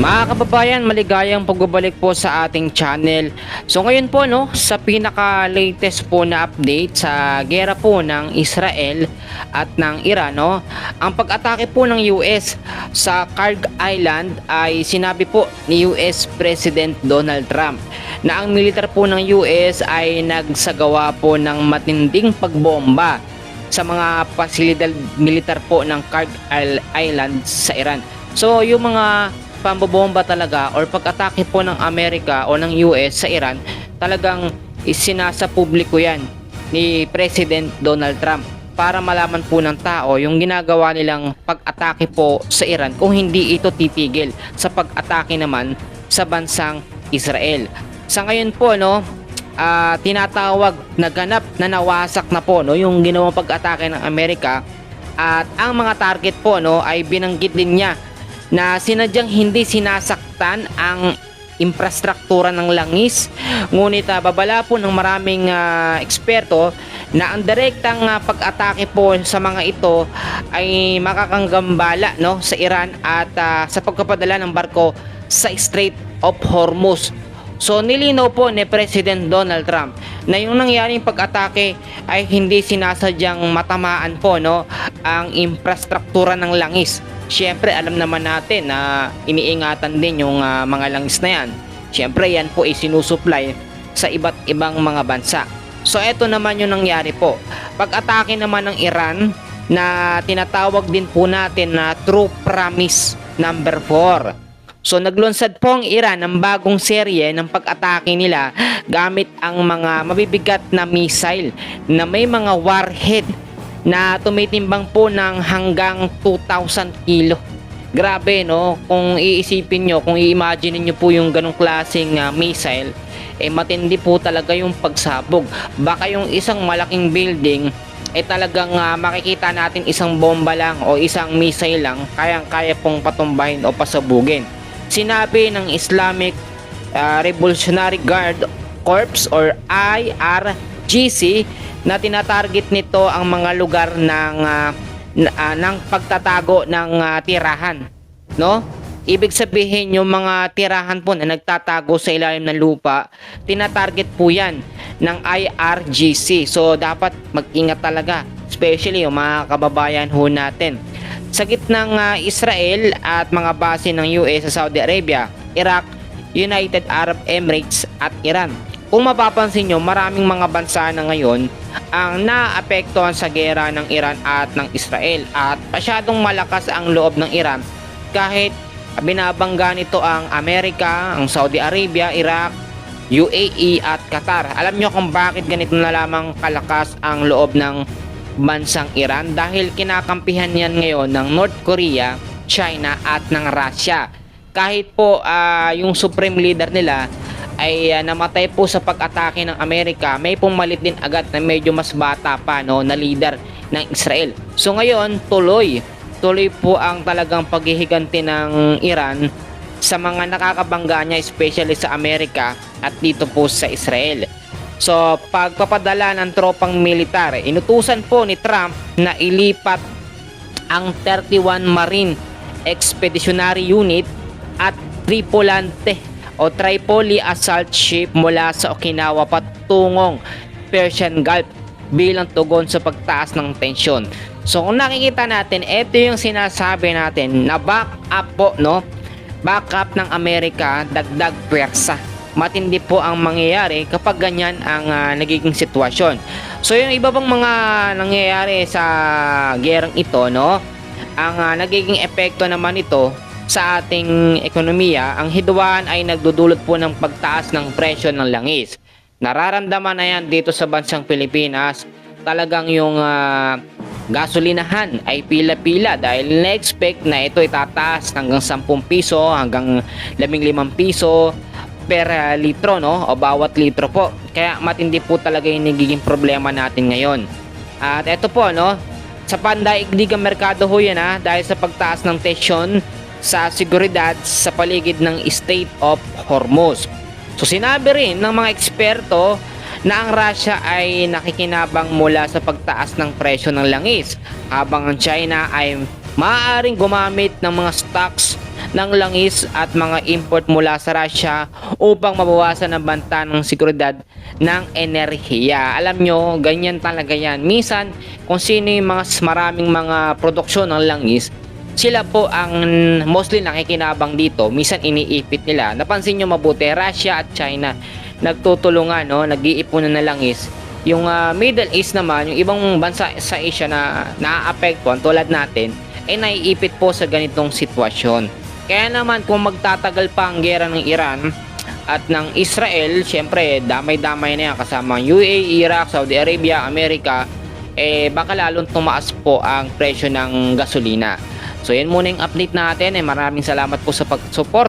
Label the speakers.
Speaker 1: Mga kababayan, maligayang pagbabalik po sa ating channel. So ngayon po sa pinaka-latest po na update sa gera po ng Israel at ng Iran ang pag-atake po ng US sa Kharg Island ay sinabi po ni US President Donald Trump na ang militar po ng US ay nagsagawa po ng matinding pagbomba sa mga pasilidad militar po ng Kharg Island sa Iran. So yung mga pambobomba talaga or pag-atake po ng Amerika o ng US sa Iran, talagang isinasa publiko yan ni President Donald Trump para malaman po ng tao yung ginagawa nilang pag-atake po sa Iran kung hindi ito titigil sa pag-atake naman sa bansang Israel. Sa ngayon po tinatawag na ganap na nawasak na po yung ginawang pag-atake ng Amerika, at ang mga target po ay binanggit din niya na sinadyang hindi sinasaktan ang infrastruktura ng langis, ngunit babala po ng maraming eksperto na ang direktang pag-atake po sa mga ito ay makakanggambala sa Iran at sa pagpapadala ng barko sa Strait of Hormuz. So nilinaw po ni President Donald Trump na yung nangyaring pag-atake ay hindi sinasadyang matamaan po ang infrastruktura ng langis. Siyempre alam naman natin na iniingatan din yung mga langis na yan. Siyempre yan po ay sinusupply sa iba't ibang mga bansa. So eto naman yung nangyari po. Pag-atake naman ng Iran na tinatawag din po natin na True Promise number 4. So naglunsad po ang Iran ng bagong serye ng pag-atake nila gamit ang mga mabibigat na missile na may mga warhead na tumitimbang po ng hanggang 2,000 kilo. Grabe kung iisipin nyo, kung i-imagine nyo po yung ganong klaseng missile, matindi po talaga yung pagsabog. Baka yung isang malaking building talagang makikita natin isang bomba lang o isang missile lang kayang-kaya pong patumbahin o pasabugin. Sinabi ng Islamic Revolutionary Guard Corps or IRGC na tinatarget nito ang mga lugar ng pagtatago ng tirahan, Ibig sabihin yung mga tirahan po na nagtatago sa ilalim ng lupa, tinatarget po yan ng IRGC. So dapat mag-ingat talaga, especially yung mga kababayan ho natin. Sa gitnang Israel at mga base ng US sa Saudi Arabia, Iraq, United Arab Emirates at Iran. Kung mapapansin nyo, maraming mga bansa na ngayon ang naapektuhan sa gera ng Iran at ng Israel, at masyadong malakas ang loob ng Iran kahit binabangga nito ang Amerika, ang Saudi Arabia, Iraq, UAE at Qatar. Alam nyo kung bakit ganito na lamang kalakas ang loob ng bansang Iran? Dahil kinakampihan yan ngayon ng North Korea, China at ng Russia. Kahit po yung supreme leader nila ay namatay po sa pag-atake ng Amerika, may pumalit din agad na medyo mas bata pa na leader ng Israel. So ngayon tuloy po ang talagang paghihiganti ng Iran sa mga nakakabangga niya, especially sa Amerika at dito po sa Israel. So pagpapadala ng tropang militar, inutusan po ni Trump na ilipat ang 31 Marine Expeditionary Unit at tripulante o Tripoli assault ship mula sa Okinawa patungong Persian Gulf bilang tugon sa pagtaas ng tensyon. So kung nakikita natin, ito yung sinasabi natin na backup po, backup ng Amerika, dagdag pwersa. Matindi po ang mangyayari kapag ganyan ang nagiging sitwasyon. So yung iba bang mga nangyayari sa gerang ito, ang nagiging epekto naman ito sa ating ekonomiya, ang hidwaan ay nagdudulot po ng pagtaas ng presyo ng langis. Nararamdaman na yan dito sa bansang Pilipinas. Talagang yung gasolinahan ay pila-pila dahil na-expect na ito itataas hanggang 10 piso hanggang 15 piso per litro o bawat litro po. Kaya matindi po talaga yung nagiging problema natin ngayon. At ito po sa pandaigdigang merkado ho yan dahil sa pagtaas ng tensyon sa seguridad sa paligid ng Strait of Hormuz. So sinabi rin ng mga eksperto na ang Russia ay nakikinabang mula sa pagtaas ng presyo ng langis, habang ang China ay maaaring gumamit ng mga stocks ng langis at mga import mula sa Russia upang mabawasan ang banta ng seguridad ng enerhiya. Alam nyo, ganyan talaga yan. Minsan, kung sino yung maraming mga produksyon ng langis, sila po ang mostly nakikinabang dito. Minsan iniipit nila. Napansin nyo mabuti, Russia at China nagtutulungan, no? Nag-iipunan ng langis. Yung Middle East naman, yung ibang bansa sa Asia na naaapektuhan tulad natin, ay naiipit po sa ganitong sitwasyon. Kaya naman kung magtatagal pa ang gera ng Iran at ng Israel, syempre damay-damay na yan kasama ang UAE, Iraq, Saudi Arabia, Amerika, baka lalong tumaas po ang presyo ng gasolina. So yan muna yung update natin. Maraming salamat po sa pag-support.